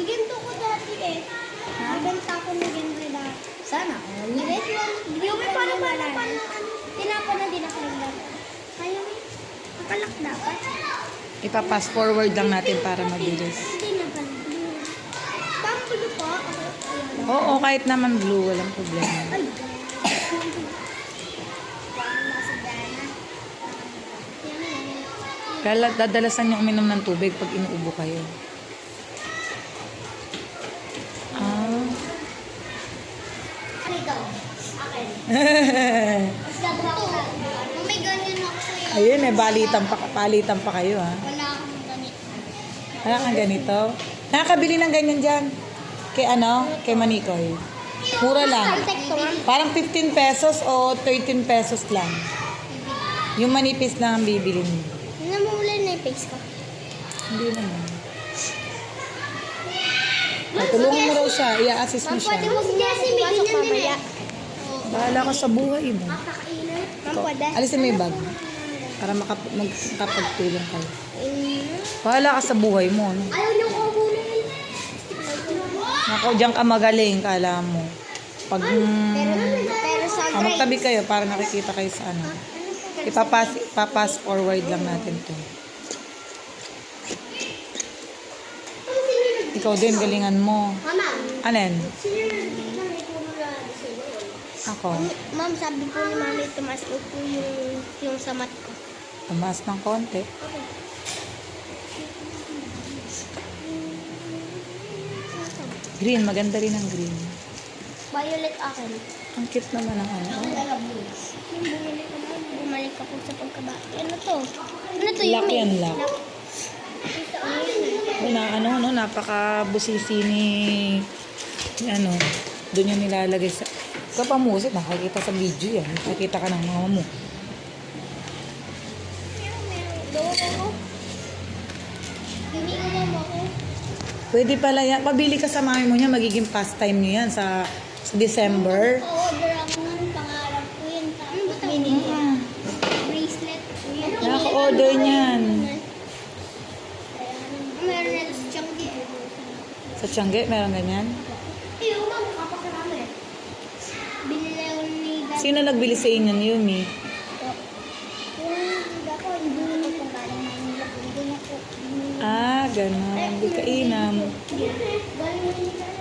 Ganito ko dati eh. Nabenta ko na ganito dati. Sana all. Yung may paano tinapon na din ako ng dati. Kaya may nakalak dapat. Ipa-pass forward lang natin para mabilis. Hindi na pala. Pang blue po. Oo, kahit naman blue, walang problema. Ay. Kaya dadalasan niyo uminom ng tubig pag inuubo kayo. Ah. May ganyan ako eh. Ayun, palitan pa kayo, ha? Wala akong ganito. Wala kang ganito. Nakakabili ng ganyan dyan. Kay kay Manikoy. Mura lang. Parang 15 pesos o 13 pesos lang. Yung manipis lang ang bibili mo. Namumula na yung face ko. Hindi naman. Tulungan mo raw siya. I-assist mo siya. Pwede mo siya bigyan din eh. Bahala ka sa buhay mo. Mapakainit. Ma'am, Ito, pwede? alisin mo yung bag. Para makapagtulong kayo. Bahala ka sa buhay mo. No? Ayaw niyo ko muna. Nako, diyan ka magaling, kala mo. Pag Pero sa magtabi kayo para nakikita kayo sa ano. Ipapass forward lang natin to. Ikaw din, galingan mo. Mama, Anen? Ako. ma'am, sabi po ni mami, tumaas ko po yung samat ko. Tumaas ng konti. Green, maganda rin ang green. Violet akin. Ang cute naman ang ano. Yung bumili ko na, bumalik ako sa pagkabati. Ano to? Ano to? Lock yan, lock. Ito, Napaka-busisi ni doon yung nilalagay sa kapamusit, nakakita sa video yan. Nakakita ka ng mama mo. doon ako. Hindi ko mama ko. Pwede pala yan. Pabili ka sa mami mo niya, magiging pastime niyo yan sa December. Order ako ng pangarap ko yun. Tapos binili. Bracelet. Naka-order niyan. Meron na sa Changi. Sa Tiangge, meron ganyan. Iyo, ma'am, kapakarami. Binili ako ni Dad. Sino nagbili sa inyo ni Yumi? Yung ako, hindi ko kung galing Manila. Hindi na po. Ah, gano'n. Hindi ka inam. Galing Manila.